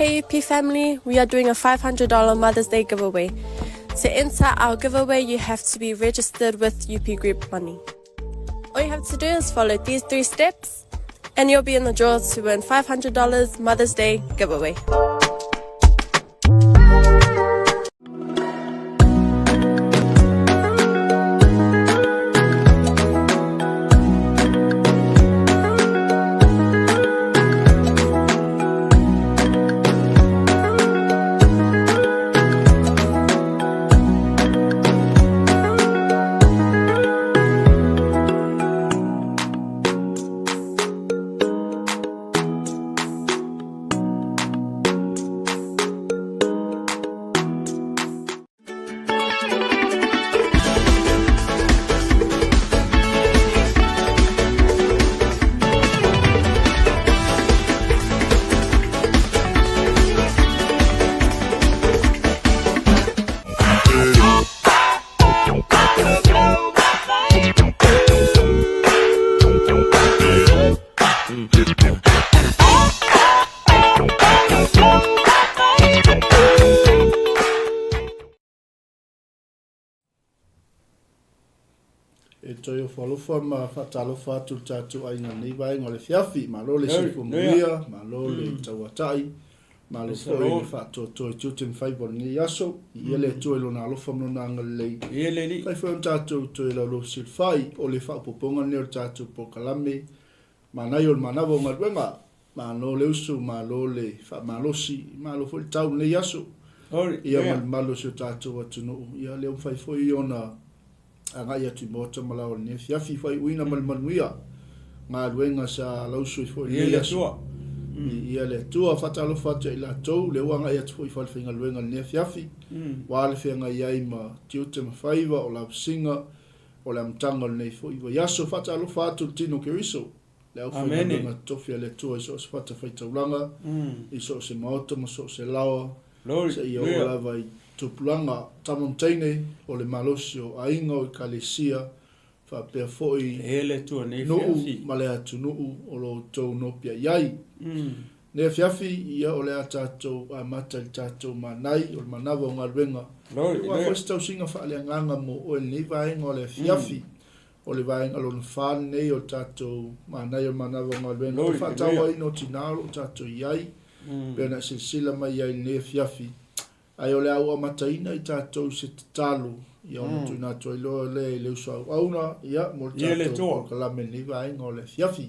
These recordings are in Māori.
Hey UP family, we are doing a $500 Mother's Day giveaway. To enter our giveaway, you have to be registered with UP Group Money. All you have to do is follow these 3 steps and you'll be in the draw to win $500 Mother's Day giveaway. E toi o whalofa ma whatalofa tu tatu ai ngā nei vai ngā le fiafi, ma lo le sifu muia, ma lo le tauatai, ma lo fo e whatoto i tūtim whaibon ni aso, i ele tu e lo nā lofa mno nā ngā lei. Kai whaun tatu tu e lo sil whai, o le whapoponga neo tatu po kalame, ma nai o manawa ngā ruenga, ma lo le usu, ma lo le whamalosi, ma lo fo le tau nei aso. Ia malo si o tatu atu no, ia leo whai fo i ona, anga ia tu mota malao ne fiafi fai uina malmanuia ngā ruenga sa lausu i fo i ia tua ia le tua fatalo fata i la tau le wanga ia tu fai whinga ruenga ne fiafi wale whianga iai ma tiute mawhaiva o la singa o la mtanga nei fo i wa yaso fatalo fatu tino keriso le au whinga ruenga tofia le tua i so se fata whai tauranga i so se maota ma so se lawa se ia o lava i tupulanga tamontaine o le malosi o ainga o i kalesia whapea foi ele tua ne fiafi ma le atu nuu o lo tau nopia iai ne fiafi ia o le atatou a mata i tatou manai o le manawa o ngā ruenga ua koe tau singa wha le nganga mo o le nei vaenga o le fiafi o le vaenga lo na whāne nei o tatou manai o manawa o ngā ruenga o whatawa ino tinaro o tatou iai pena silsila mai iai ne fiafi ai ole au mataina i tātou se talo i ona tu nā toi loa le usau auna ia mo tātou kalame ni vai ngā le fiafi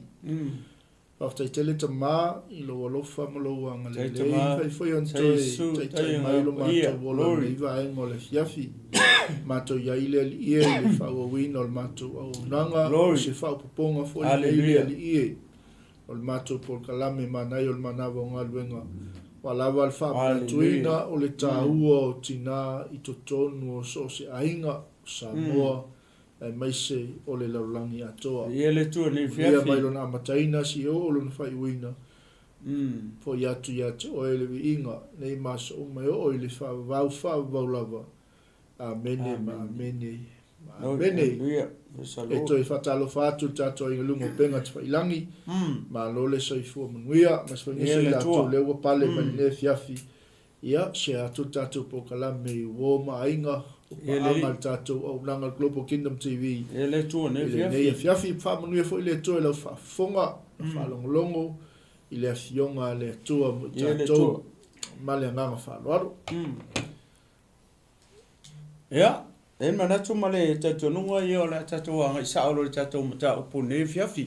After tele ta ma i lo alofa mo lo anga le le fai foi on toi mai lo ma to volo ni vai ngā le fiafi ma to ia ile ie le fa o win o ma to o nanga se fa poponga foi ile ie o ma to por kalame manai o manava ngā luenga Walawa al wha tuina o le tāua o tina i to tonu o so se ainga Samoa e maise o le laulangi atoa. Ia le tua ni fiafi. Ia mai lona amataina si o lona whai uina. Po iatu o ele vi inga nei maso o mai o ele whau lava. Amene ma amene. Amene. E toi whatalo whātu tātou inga lungo penga te whailangi, ma lole soifua manuia, ma swangiso i ato lewa pale mani ne fiafi, ia se atu tātou po kalame i woma ainga, o amal tātou au nanga Global Kingdom TV. Ele tua ne fiafi. Ne fiafi wha manuia fo i le tua i lau whafonga, whalongolongo, i le fionga le tua mo tātou, ma le nganga whaloaro. Ia. E manatu male tato nunga i o le tato anga i saolo le tato mata upu ne fiafi.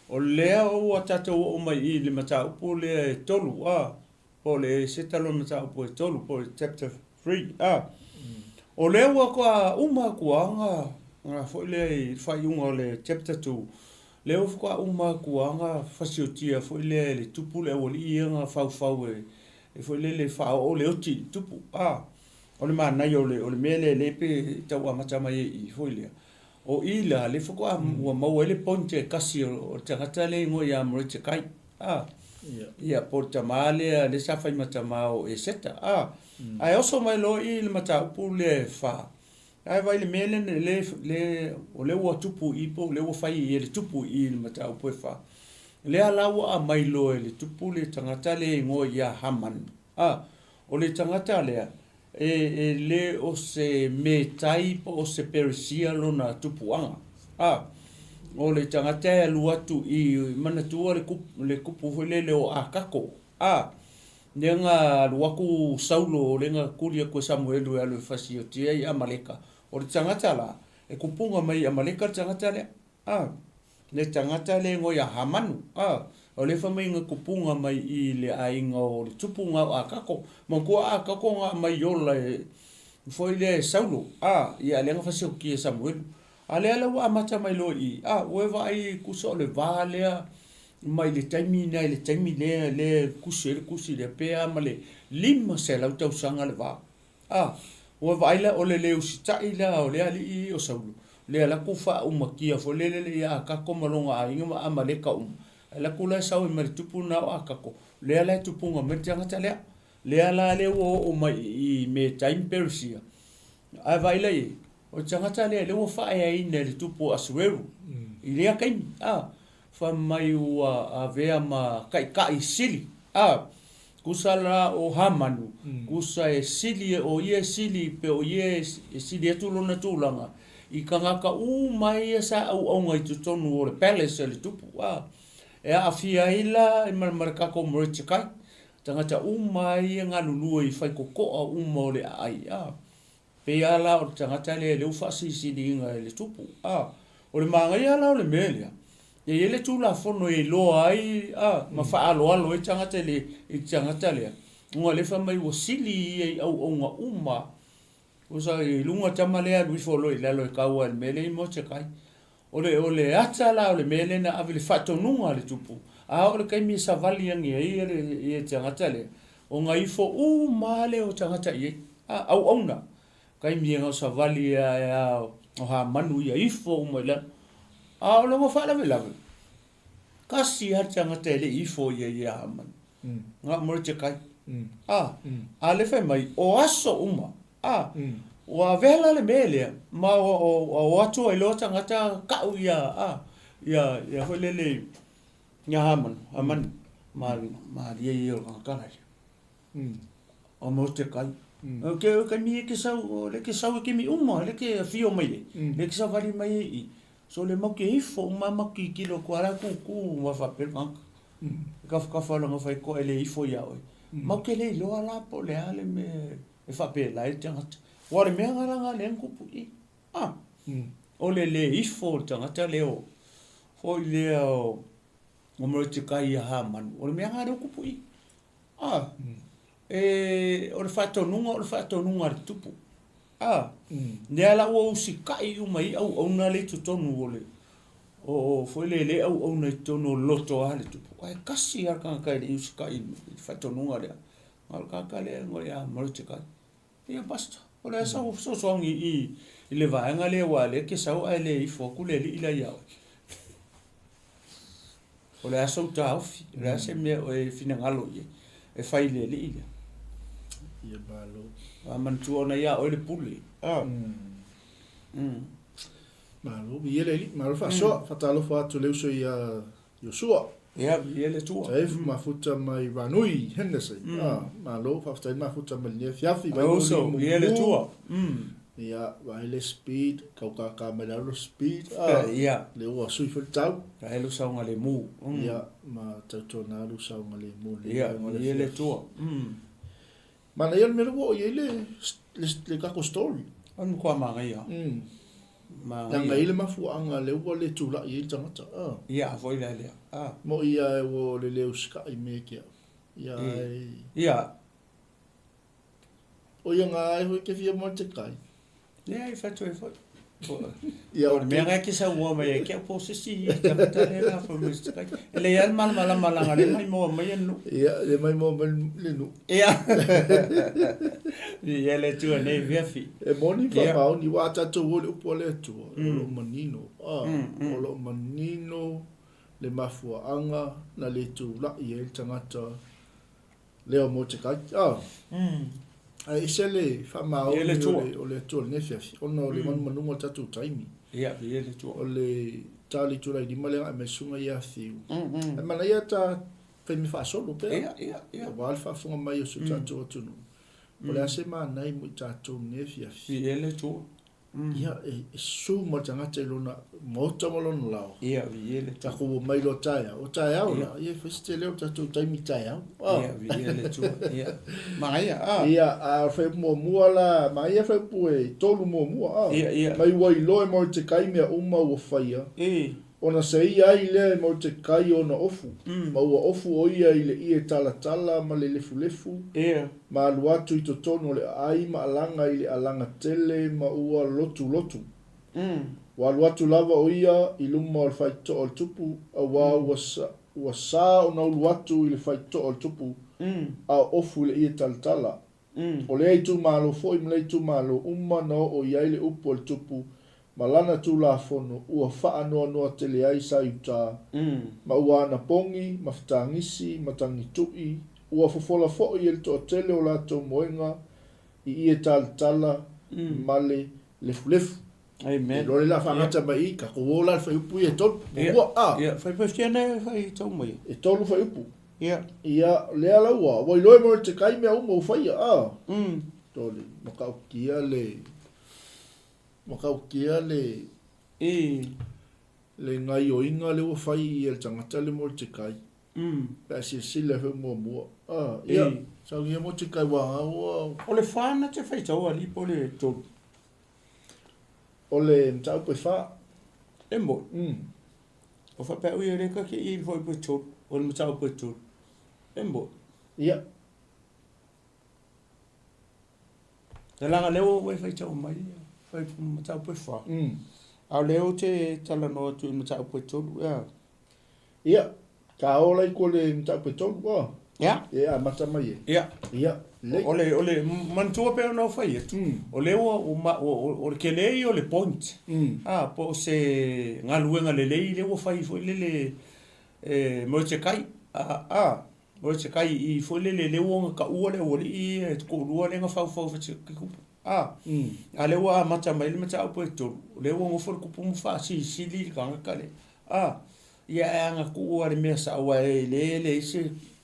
O lea o a tato o mai i le mata upu le tolu po le setalo mata upu e tolu po le chapter 3 O lea ua kua uma kuanga nga fo le fai unga le chapter 2. Lea ua kua uma kuanga fasiotia fo le tupu le wali i nga fau e fo le fao o le oti tupu O le manai o le mele lepe tau amata mai i foilea. O ila le whakua ua mau ele ponte kasi o tangata le ingo i amore te kai. Ia po tamaa le sawhai matama o e seta. Ai oso mai lo i le mata upu le wha. Ai vai le mele o le ua tupu i po le ua whai i le tupu i le mata upu e wha. Le ala ua a mai lo e le tupu le tangata le ingo i a haman. o le tangata lea e le o se me tai po o se perisia lona tupuanga o le tangata e alu atu i manatua le kupu le o akako nenga luaku saulo lenga kulia ko Samuelu e alu fasio tia i Amaleka o le tangata la e kupunga mai Amaleka tangata le le tangata le ngoia hamanu o le famai nga kupunga mai i le ainga o le tupunga o akako ma ko akako nga mai yola foi le saulo i ale nga fasio ki Samuelu ale ala wa mata mai lo i o vai kuso le vale mai le taimi le kusi le pea ma le lima se lau tau sanga le va o vai la o le usitai la o le ali i o saulo le ala kufa umakia fo le akako malonga ainga ma Amaleka ala kula sau i tupu na o akako le ala tupunga me tangata le ala le o mai i me time persia a vai la i o tangata le o fa ai ne le tupu asueru i le kai fa mai o a vea ma kai sili kusala o hamanu kusa e sili o ie sili pe o ie sili tulo na tulanga i kangaka mai sa au ngai tutonu o le palace le tupu e afia ila e maraka ko morichikai tangata mai nga lulu i fai koko mo le ai pe ala o tangata le ufa si dinga le tupu o le manga ala o le melia e ele tu la fono e lo ai ma fa alo e tangata le ngo le fa mai o sili e au nga o sa e lunga tamale a lui folo i lalo e kaua le mele i mochikai o le atala o le mele na ave le fatonunga le tupu o le kai mi savali angi e tangata le o nga ifo male o tangata i au na kai mi nga savali o ha manu ia ifo mo le o lo mo fa la vela kasi har tangata le ifo ia manu nga mochikai a le fa mai o aso wa vela le mele ma o atu e lota ngata ka ya holele nya aman ma ye kana o mo te kai ke mi ke sau ke mi le ke fio mai le ke sa vali mai i so le mo ke ifo ma ki kilo kwara ku wa fa per bank ka fa lo fa ko ele ifo ya o ma ke le lo ala po le ale me e fa pe la e tangata wa le mea ngaranga le nkupu i o le ifo tangata leo ho leo o morichikai ha manu o le mea ngara kupu i o le fatonunga le tupu ne ala o usikai umai au na le tutonu o le o foi le au na tono loto ale tupu ai kasi arka kai le usikai fatonunga le alka kale ngo ya morichikai ia basta o le so songi i le vaenga le wale ke sau ai le ifo kule li ila ia o le aso taufi le se me o fina ngalo ye e fai le li ila ia balo man tu ona ia o le puli malo bi ele malo fa so fatalo fa tu le so ia Joshua ia ele tu Taif mafuta mai vanui hendese malo fa sta mafuta mai le fiafi vai so ele tu ia vai le speed kauka kamera speed ia le o sui fo tau ka elo sa ngale mu ia ma tatona lu sa ngale mu ia ele tu mana ia me lo ele le kako story an kwa manga ia ma ngai le mafu anga le o le tu la ia tangata ia foi le mo ia o le uska i me kia ia o ia ngai ho ke fia mo te kai ia i fatu e foi ia o me nga ki sa wo mai ke po se si tangata le la fo me te kai le ia mal ngale mai mo mai no ia le mai mo le no ia ia le tu ne viafi e moni fa mau ni wa ta tu o po le tu o manino o lo manino le mafu anga na le tu la ia tangata le o mo te kai ai sele fa mau o le tu ne fiafi ono le manu mo ta tu taimi ia le tu o le tali tu la di male me sunga ia fiu e mana ia ta kai mi fa solo pe ia wal fa funga mai o su tatou tunu o le ase manai mo tatou ne fiafi ele tu ia e su mo tanga te lona mo tamalon lao ia ele ta ko mai lo taia o taia o la ia festele o tatou taimi taia ia ele tu ia mai ia a fe mo muala mai ia fe pue tolu mo mua ia mai wai loe mo te kai mea uma o faia ona sei ai le mo te kai ona ofu ma ua ofu o ia i le i e tala ma le lefu ma alu atu i to tono le ai ma alanga i le alanga tele ma ua lotu wa alu atu lava o ia i luma o le faito o le tupu a ua sa ona ulu atu i le faito o le tupu a ofu le i e tala o le ai tu malo foi ma le tu malo uma no o ia i le upu o le tupu ma lana tu la fono ua faa noa tele ai sa iuta ma ua ana pongi ma fatangisi ma tangitui ua fofola fo i el to tele o lato moenga i e tala ma le fulefu amen lo le la fangata mai ka ko wola fa upu e tol ia fa pestiane fa i tau mai e tolu fa upu ia le ala ua wo lo mo te kai me umo fa ia tole mo ka kia le le ngai o inga le o fai i el tangata le mo te kai pa si le fe mo ia sa ia mo te kai wa o le fana te fai tau ali po le tol o le tau pe fa e mo o fa pa ui re ka ki i foi pe tol o le tau pe tol e mo ia te langa leo we fai tau mai fai matau pe fa au leo te tala no tu matau pe tol ia ka ola i ko le matau pe tol ia mata mai ia ole mantua pe no fai o leo o ke le o le point po se ngaluenga le le o fai foi le mo te kai mo te kai i foi le o ka o le o i ko lua le nga fa te ku a le wa mata mai le mata po to le wo fo ku pu fa si li ka le ia nga ku o le me sa wa le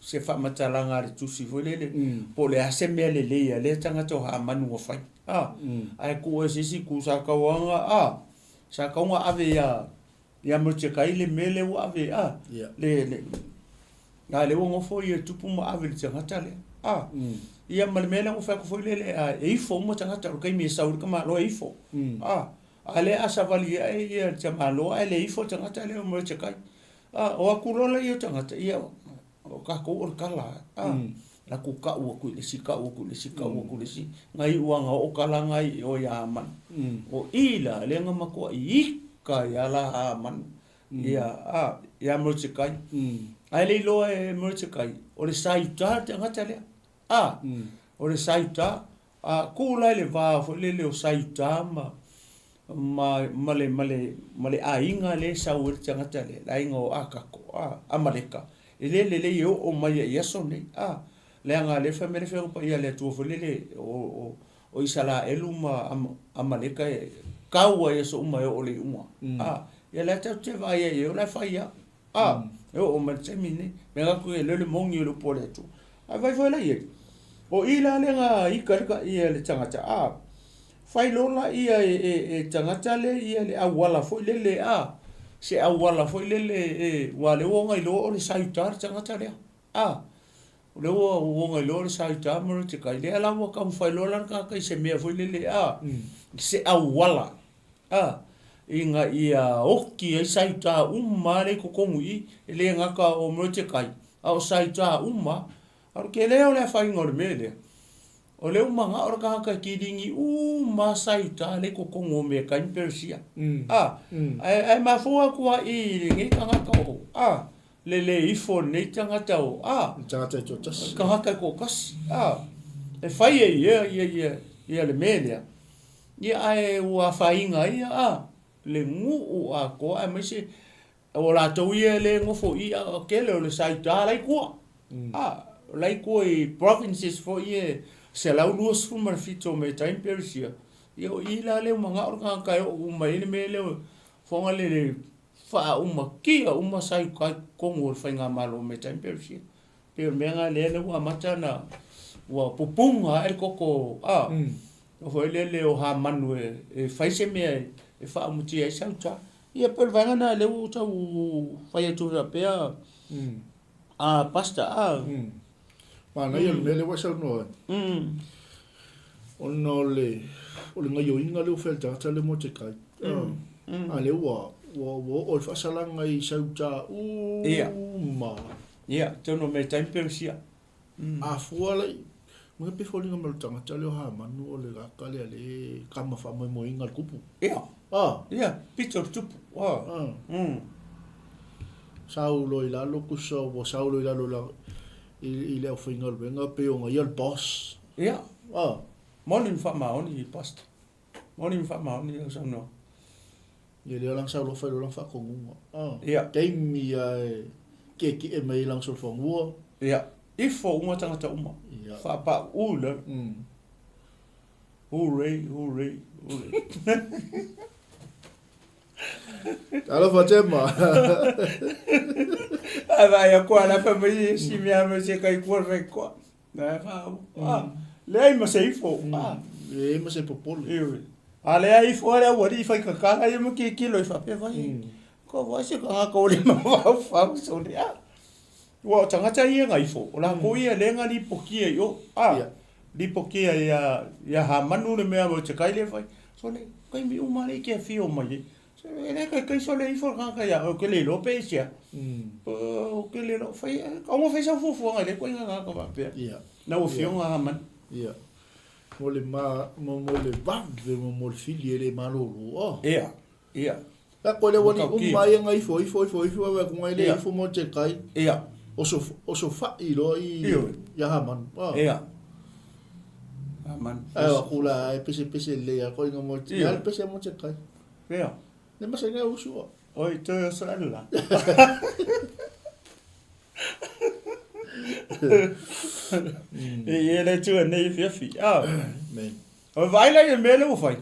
se fa mata langa le tu si foi le po le ase me le tanga to ha manu o fai ai ku o si ku sa ka wanga sa ka nga ave ya mo te kai le mele o ave le le wo fo ye tu pu ma ave te ngata le ia malmela o fa ko foi le e fo mo tanga ta kai mi sa o ka ma lo e fo ale asa vali e te ma lo ale e fo tanga ta le mo te kai o akurola ye tanga ia o ka ko o kala la ku ka o ku le sika o ku le sika o ku le si ngai uanga o kala ngai o ya man o ila le nga mako i ka ya la man ia mo te kai ai le lo e mo te kai o le sai ta tanga ta le o le saita ku lai le va fo le o saita male ainga le sa o tanga tale la inga o akako amaleka le yo o mai ya so ne le anga le family fe pa ia le tu fo le o isala eluma amaleka kawa ya so mai o le uma ya la te va ya yo la fa ya yo o man semine me ga ku le mongi lo poleto vai la ye o ila le nga i karika ia le tangata fai lola ia e tangata le ia le awala foi le se awala foi le wa le wonga i lo o le saitar tangata le o le wonga i lo le saitar mo te kai le ala wa ka fai lola ka se me foi le se awala inga ia oki ai saita umma le ko kongi le nga ka o mo te kai au saita umma ar ke leo le fai ngor mele o le umanga or ka kidingi ma saita le ko kongo me ka impersia ai ma fo ku i ngi ka ko le ifo ne tanga tau tanga to tas ka ko kas e fai ia le mele ia ai wa fai ngai le ngu a ko ai me se o la to ia le ngofo i ke le saita lai ko like koi provinces for ye se la luos fu mar fito me time persia yo ila le manga or ka o mai le mele fonga le fa uma kia uma sai ka ko ngol fa nga malo me time persia Pe menga le wa matana wa pupunga el koko o foi le o ha manu e fai se me e fa muti e sauta ia per vanga na le o tau fai tu pe a pasta mana ia le wa sa no ono le ngayo inga le oferta ta le mo te kai a le wa o fa salanga i sauta ma ia tono me time per sia a fuala mo pe fo linga maltanga ta le ha manu o le ka le kama fa mo inga kupu ia pito tupu saulo i lalo kuso o saulo i lalo la i le ofinga le venga pe o ngai al boss ia morning fa maoni pasta morning fa maoni so no ia le lang saulo fa lo lang fa ko ngunga ia taimi ke e mai lang so fa ngua ia ifo uma tangata uma fa pa ula hooray Alo Fatima. Vai a qua la famiglia si mi ha messo kai corre qua. Lei ma sei fo. E ma sei popolo. Ale ai fora o ri fai kakala e mo ki kilo fa pe vai. Ko vai se ka ko le ma fa so ria. Wa tanga tai ngai fo. La ko ia le nga ni pokia yo. Li pokia ya ha manu le me mo te kai le fai. So le kai mi uma le ke fio mai. Ele kai so le fo ka ya o ke le lo pe sia. O ke le lo fai. Como fez a fufu ngai le ko nga ka ba pe. Na o fio nga man. Mo le fili le malolo. Ia. La ko le woni mai ngai fo wa ko ngai le fo mo te kai. Ia. O so fa i lo i ya haman. Ia. Haman. Ko la pese le ya ko ngo mo te al pese mo te kai. Ia. Ne ma se nga usu. Oi, to yo sala la. E ele tu nei fi. Men. O vai lá e mele o fai.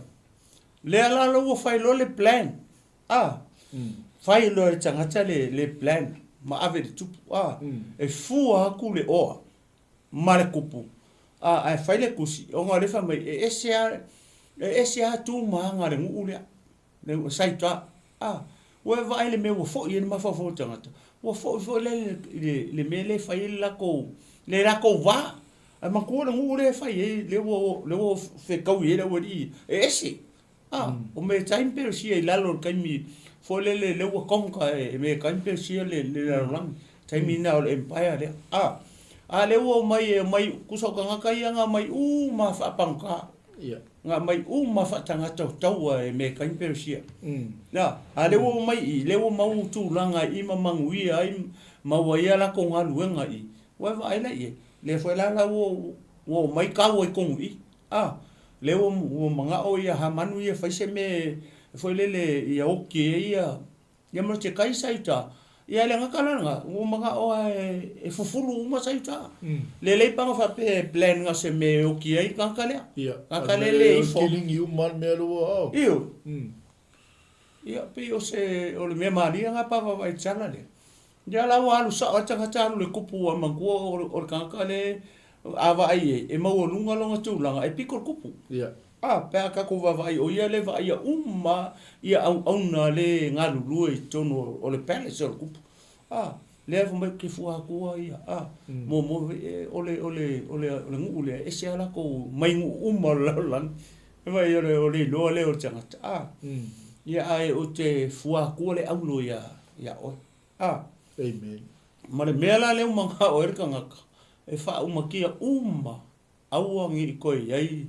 Le ala lo fai lo le plan. Fai lo e tangata le plan. Ma ave tu e fu a ku le o. Ma le kupu. Ai fai le kusi. O ngale fa mai e ese tu ma ngale ngu le. Le sai ta. O vai le me o fo e ma fa fo tangata. O fo le mele fai la ko. Le la ko va. Ma ko ngu le fai le o fe kau ye le wori. Ese. O me time per si e lalo kai mi fo le o konka e me kai per si le lang. Time na o empire le. Le o mai kuso ka nga nga mai ma fa pangka. Nga mai ma fa tanga tau e me kai per si. Na, le o mai le o mau tu langa I mamangui ai mawaia la ko ngaluenga I. Wa vai la ye. Le fo la o mai ka o kongi. Le o manga o ia ha manu ia fa se me fo le ia o ke ia mo te kai saita. Ia le ngakala nga o manga o e fufulu uma saita. Le panga fa pe plan nga se me o ke ai kankale. Kankale le fo killing you man me lo. Ia pe o se o le me maria nga pa vai tsala le. Ya la wa lu sa tanga tsalu le kupu a mangu o kankale ava ai e mau lunga longa tūlanga e piko kupu. Pea ka ko vai o ia le vai ia au na le ngalulu e tono o le palace o kupu. Le fo me ki fua ko ia. Mo o le ngu le e se ala ko mai uma lan. Vai o le o tanga. Ia ai o te fua ko le au lo ia o. Amen. Ma le mela le manga o erka ngaka. E fa kia au ngi ko ai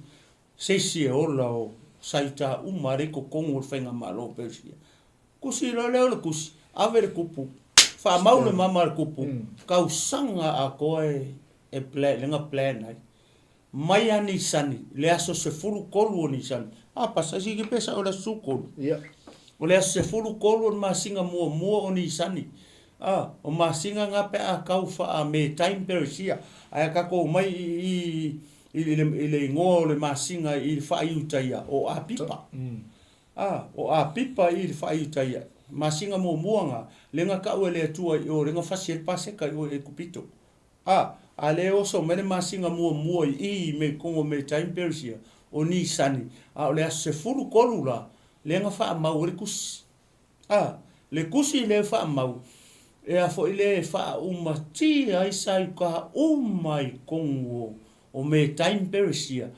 se ola o saita re ko kongo fenga malo persia. Kusi lo le kusi ave kupu. Fa maule mama kupu. Kau sanga a ko e plan lenga plan ai. Mai ani sani le aso se fulu kolu ni sani. Pasa si ki pesa ola sukol. O le aso se fulu kolu ma singa mo ni sani. O masinga nga pe a kau fa me time persia ai ka ko mai ile ngo le masinga I fa utaia o a pipa o a pipa I fa utaia masinga mo muanga le nga ka o le tua o le nga fa se pase ka o e kupito a le oso mele masinga mua I me kongo me time persia o ni sani a le se fulu kolula le nga fa mau le kusi le kusi le fa mau e a fo ile fa uma ti ai sai ka umai kongo o me time persia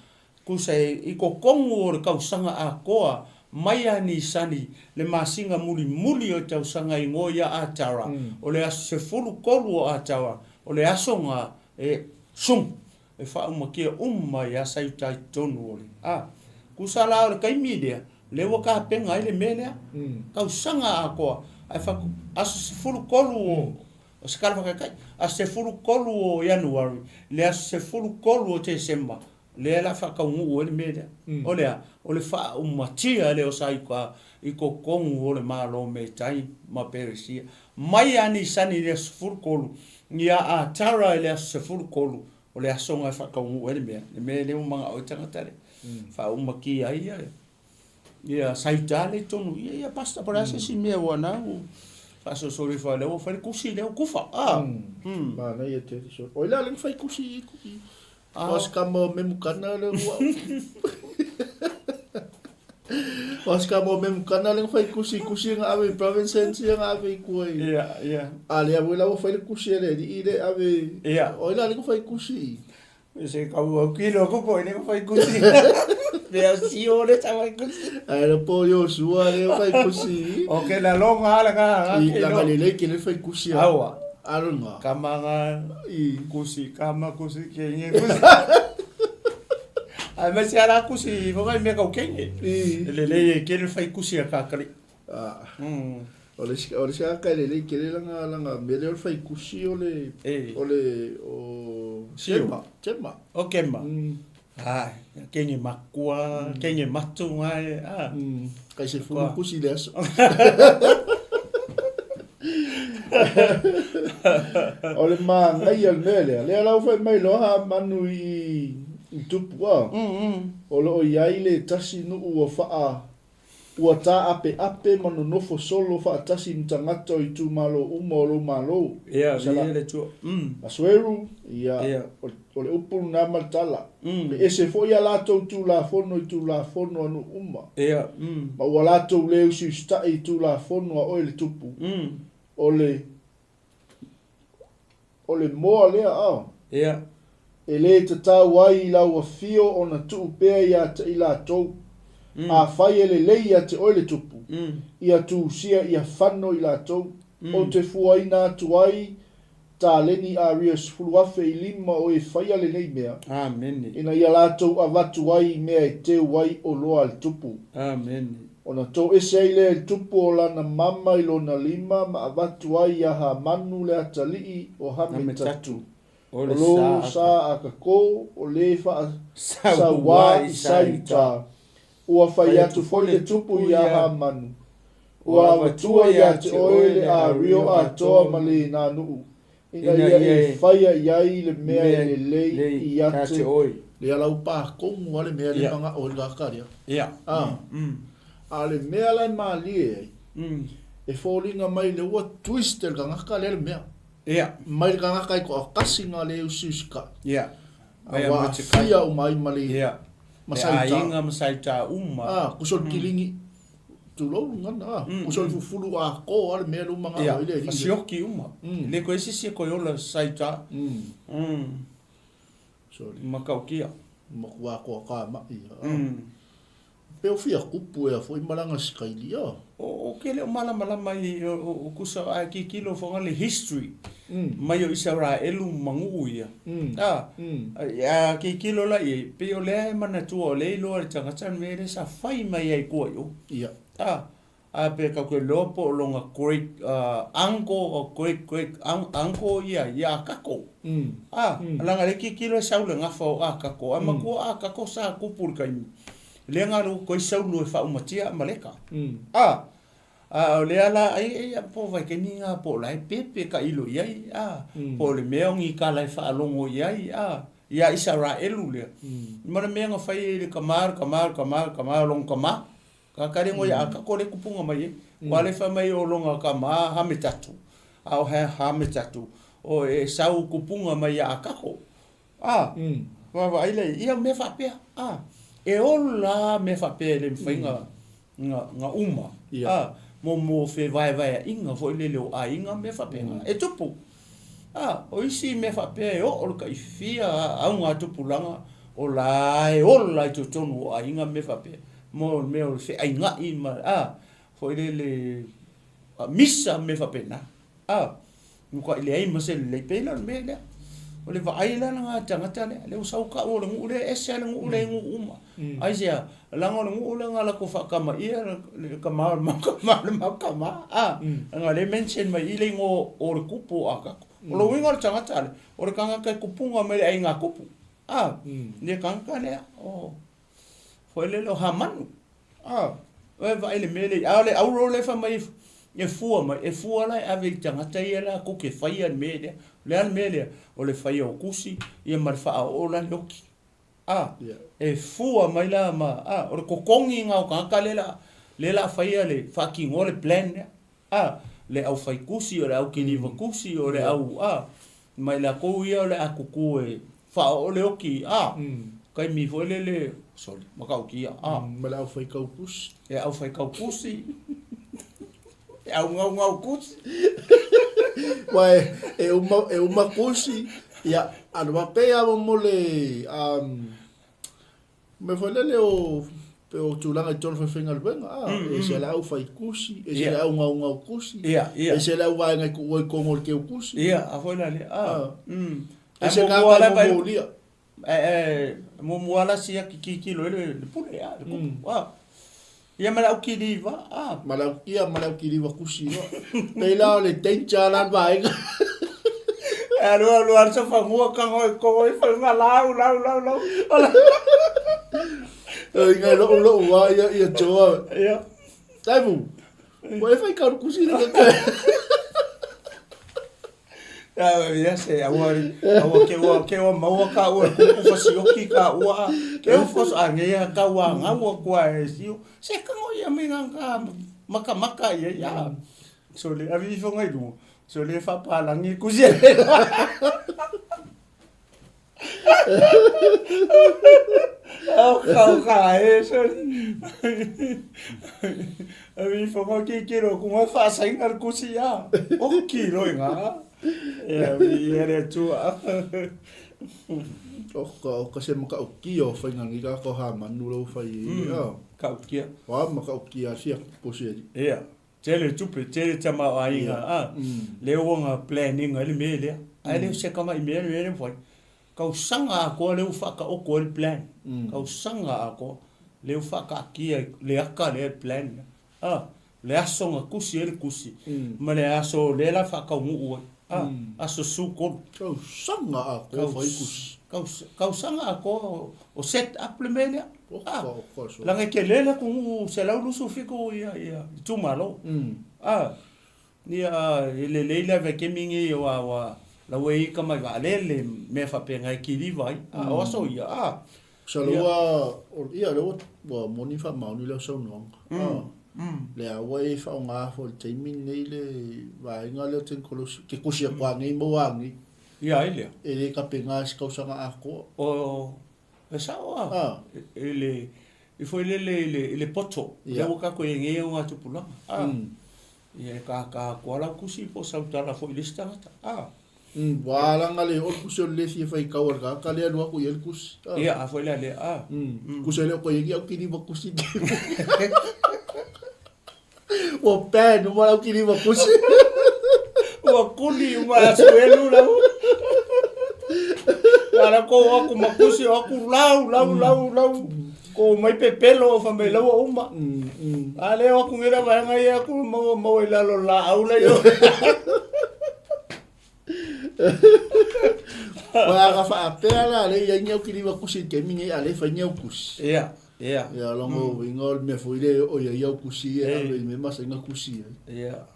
kusa I ko kongo o kausanga a koa mai ani sani le masinga muli o tausanga ingoia a tara o le se fulu kolu o a tara o le asonga sum e fa uma kia ya sai tai tonu ole kusala o kai media le wo ka penga ile mele kausanga a koa ai fa aso se fulu kolu o se kalfa kai a se fulu kolu o January le se fulu kolu o December le la fa ka ngu le media o le fa tia le o sai ka I ko kongu o le malo me tai ma perisia mai ani sani le fulu kolu ia a tara le se fulu kolu o le asonga fa ka ngu le me le manga o tanga tare fa ki ai ia sai tale tonu ia pasta para se si me wana fa so sori fa le o fa kusi le o kufa ba na ia te so o la le fa kusi os kamo me mukana le os kamo me mukana le fa kusi nga ave province nga ave koi ia ale abuela o fa kusi le ile ave o la le fa kusi se ka o kilo ko po ne fa kusi Vea si ore tava kusi. Era pollo sua le fa kusi. O ke la longa la ka. I la galile ke le fa kusi. Awa. Arunga. Kamanga I kusi kama kusi ke nge kusi. Ai mas era kusi, vai me ka kenge. Le ke le fa kusi ka kali. Ole ska ka le ke le langa me le fa kusi ole Chema. O kema. Kenge makua, kenge matu ngai, kai se fulu kusi le aso. Ole ngai al mele, le ala fa mai lo ha manu I tupua. Ole o yai le tasi nu o faa. Ua ta ape manu nofo solo fa tasi mtangata I tu malo malo. Ia, le tu. Asweru, ia, ole upulu na maltala. Le ese fo ia lato tu la fono I tu la fono anu Ia, ma ua lato le usi sta I tu la fono a oile tupu. Ole moa lea au. Ia. E le te tau ai la ua fio o na tuu pea ia te ila tou. A fai ele leia te oile tupu. Ia tu sia ia whano I la tou. O te fuaina tu ai. Ta leni a ria sfuluafe I lima o e whaia le nei mea. Amen. Ina ia lātou a watu ai mea e te wai o loa le tupu. Amen. Ona tō ese ai le tupu o lana mama I lona lima ma a watu ai a ha manu le atalii o hame tatu. O lo sa a kako o le wha sa wā I sauta. Ua whai atu fole tupu I a ha manu. Ua watua I a te oele a rio a toa male nā nuu. Ina ia e whaia iai le mea le lei I ate oi. Le alau pā kongu ale mea le manga o la karia. Ia. A le mea lai maa lie e fōringa mai le ua twist le kangaka le mea. Ia. Mai le kangaka I ko a kasi ngā le usiuska. Ia. A wā whia o mai mali. Ia. Masaita. A inga masaita uma. Kusol kilingi. Tulou ngana kusol fufulu a ko ale mea lu manga o ile. Fasioki uma. Le ko esi se ko yola saita. Sorry. Makaukia. Makua ko ka ma ia. Pe o fia kupu e foi malanga skailia. O kele o mala mai o kusa a ki kilo fonga le history. Mai o isara elu mangu ia. Ya ki kilo la e pe o le mana tu o le lo tanga chan mere sa fai mai ai ko yo. Ia. A pe ka ko lopo longa great uncle o great uncle ia kako. Langa le ki kilo sa le nga fo a kako. Ama ko a kako sa kupur kai. Le ngaru ko saulu e fa umatia maleka. Le ala ai po vai ke ninga po lai pepe ka ilo iai po le meongi ka lai fa longo iai ia Israelu le. Mara menga fai le kamar long kama. Ka kare ngo ia ka ko le kupunga mai. Wale fa mai o longa kama ha metatu. Au ha metatu. o e sau kupunga mai a kako. Wa ile ia me fa pe. E ola me fa pe le finga nga uma. Mo fe vai inga foi le o a inga me fa pe. E tupu. O isi me fa pe o ka fia a nga tupu langa o la e ola i tonu a inga me fa pe. Mo me o fe ainga i ma foi le missa me fa pe na. Ko ile ai mo se le pe la me le. O le vai la nga tangata le usau ka o le ngule ese le ngule uma. Ai sia langa le ngule nga la ko fa kama ia le kama nga le mention mai ile ngo o le kupu aka. O lo winga le tangata le o le kanga kai kupunga mai ai nga kupu. Le kanga le o foi le lo hamanu. O vai le mele ale au ro le fa mai e fua la ave tangata ia la ko ke fai an mele le an mele o le fai o kusi ia marfa o la loki e fua mai la ma o le kokongi nga o ka le la fai le fucking o le plan le au fai kusi o le au kiliva kusi o le au mai la ko ia o le akuku e fa o le oki kai mi foi le sorry makau ki ma la au fai kau kusi e au fai kau kusi au ngau kusi Wai, e uma kusi ia anu pe a mo le me foi le o pe o tulanga tol fe finga benga e se la au fai kusi e se la au ngau kusi e se la wa nga ko mo ke kusi a foi la le e se ka mo lia mo ala sia ki lo le pule ia malau kiriva malau kiriva kusi no pe la le tencha la vai Alo ar sa fangua ka ngoi ko fa nga lau nga lo wa ia choa ia taibu vai fai ka kusi le ia se awa ke wa mau ka o ku fa si oki ka wa ke o fos ange ka wa nga wa kwa si se ka ngoi a me nga maka ia so le avi fo ngai du so le fa pa la ngi ku se ka so avi fo ngai ki ro ku fa sa ngar ku si ya o ki ro nga era tu o se maka o ki o fa ngi ka ko ha manu lo fa ka ki wa maka o ki a sia posi ia tele tupe tele tama ainga le wonga planning ale mele ale se kama mele foi ka usanga ko le ufaka o ko plan ka usanga ko le ufaka ki le aka le plan le asonga kusi ele kusi ma le aso le la faka mu aso suko ka usanga ko foi kusi ka usanga ko o set up le mele la ke le ku se la lu su fico ia tu malo ni le le ve ke mingi wa la wei ka mai va le me fa pe ngai ki li vai o so ia so lo o ia lo wa moni fa ma ni lo so no le a wei fa nga fo te min nei le va nga le ten ko ke ku sia kwa ngai mo wa ngi ia ile ele ka pe nga ska usanga ako esa ele e foi le poto le ka ko nge o atu pula e ka ko la kusi po sauta la foi lista wala ngale o kusi le si fai ka wa ka le no ko yel kusi ia foi le kusi le ko yegi o kini ba kusi o pe no ma o kini ba kusi o kuli ma suelu la ala ko aku makusi aku lau ko mai pepelo fa me lau uma ale aku ngira ba ngai aku mau ila lo la aula yo wa ga fa pela le ya nyau kiri ba kusi ke mingi ale fa nyau kusi ya longo ingol me foi le o ya yau kusi me mas nga kusi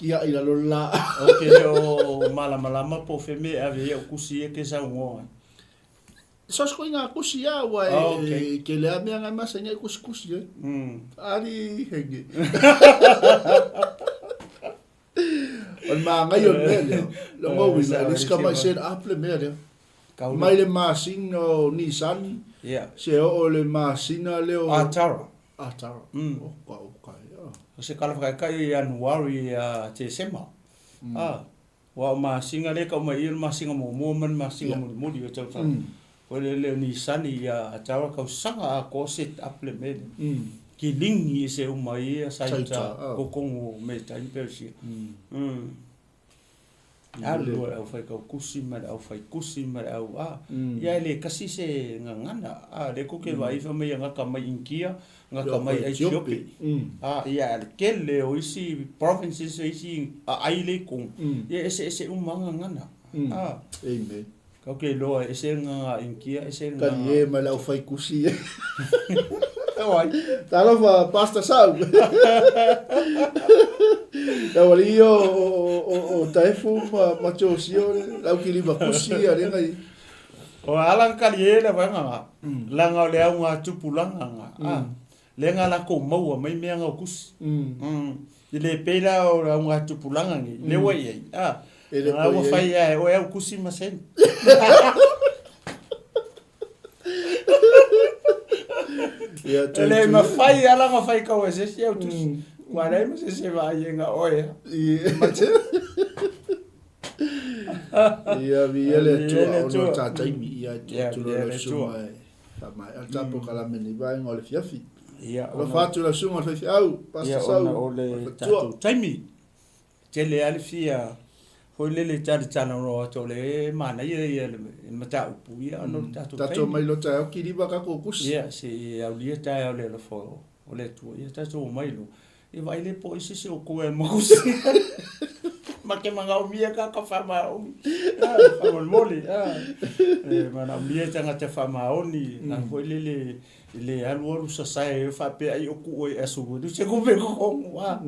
kia ila lo la okay o mala po fe me ave yau kusi ke sa ngo so ko nga kusi ya wa ke le amia nga mas nga kusi ali hege On ngai on leo. Lo mo wi la riska mai set up le me leo. Mai le machine no Nissan. Yeah. Se o le machine leo. Atara. Atara. Ka ka. Se kala kai Januari te sema. Wa machine le ka mai il machine mo man machine mo di tau tau. O le Nissan ia Atara ka sanga ko set up le me. Ki lingi se umai saita ko kongo me tai persi. Alu au fai ka kusi ma au fai kusi ma au ia le kasi se ngana le ko ke vai fa me nga ka mai inkia nga ka mai Ethiopia ia ke le o isi provinces isi ai le ko ia ese umanga ngana amen ka ke lo ese nga inkia ese nga ka ye ma au fai kusi Talo fa pasta sau. Ya wali o taifu ma chosio la ukili ba kusi ale ngai. O alang kali la nga. La nga le nga tupulanga nga. Le nga la ko mau mai me nga kus. Le pela o nga tupulanga ngi. Le wai nga wa fai o ya kusi ma sen. Le ma fai ala ma fai ka wese se au tus. Guarda mo se vai nga oia. Ia vi ele tu o ta mi ia tu lo suma. Ta mai al tapo kala meni vai ngol fiafi. Ia lo fatu la suma fa au pasta sau. O le tatu taimi. Tele alfia foi le tari tana no to le mana ia le mata upu ia no tatu tatu mai lo ta ki riba ka ko kus ia se au lia ta le fo o le tu ia tatu mai lo e vai le po isi se o ko e mo kus ma ke manga o mia ka fa ma o fa moli mana mia tanga te fa ma oni na foi le alu sa sai fa pe ai o ku e asu du se ko pe ko wa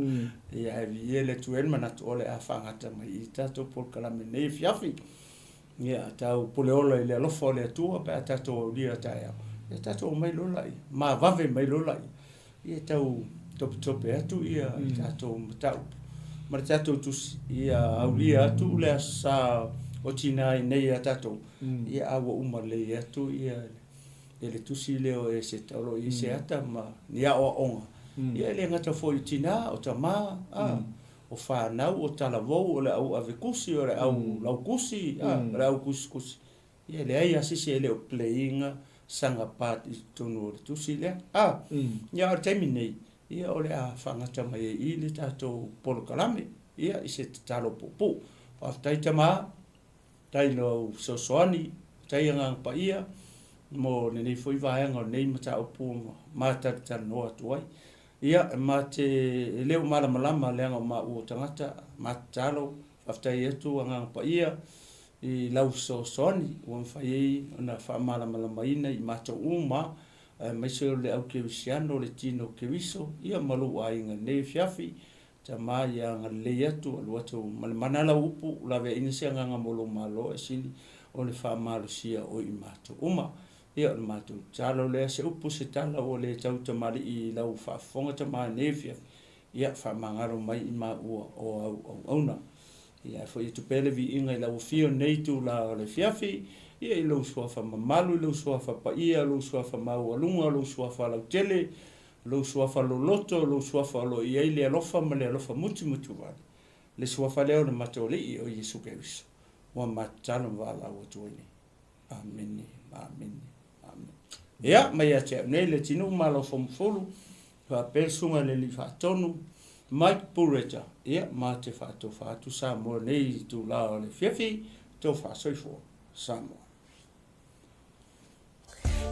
ia vi ele tu en mana to le afanga ta mai tato por kala me nei fiafi ia ta o poleola ile lo fo le tu pe tato dia ta ia tato mai lo lai ma va ve mai lo lai ia ta o top tu ia tato ta ma tato tu ia aulia tu le sa o tina nei tato ia awo umale ia tu ia ele tusi leo e se talo i se ata ma nia o onga ia le ngata foi tina o tama o fa na o tala vo o le au ave kusi o le au lau kusi le au kusi ia le ai asisi ele o playing sanga part i tonu tusi le ia o terminate ia o le a fanga tama i le tato polo kalame ia i se talo popo pa tai tama tai no so soani tai nga pa ia mo nei foi vai ngo nei mata opu mata tano atuai ia mate leo mala malama le ngo ma o tangata matalo after yetu nga pa ia I lau so soni o fai na fa mala malama ina I mata uma mai se le au ke visiano le tino ke viso ia malu ai nga nei fiafi tama ia nga le yetu lo atu manala upu la ve inisia nga molo malo esili o le fa malo sia o I mata uma ia o matu talo le se upu se tala o le tau tamari I lau whaafonga tamari nefia ia whamangaro mai I ma ua o auna ia fo I tupele vi inga I lau fio neitu la le fiafi ia I lau sua whamamalu I lau sua whapaia lau sua whamau alunga lau sua whalau tele lau sua whaloloto lau sua whalo I eile alofa ma le alofa muti wale le sua whaleo na matole I o Yesu Keviso wa matalo wala o tuene amen amen ia mai a te nei le tinu malo fomfolu fa persunga le li fa tonu Mike Pureta ia ma te fa tu sa mo nei tu la le fiafi to fa soifo samo.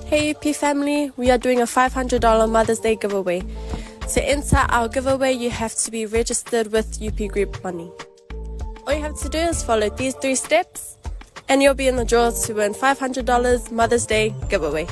Hey UP family, we are doing a $500 Mother's Day giveaway. To enter our giveaway, you have to be registered with UP Group Money. All you have to do is follow these 3 steps and you'll be in the draw to win $500 Mother's Day giveaway.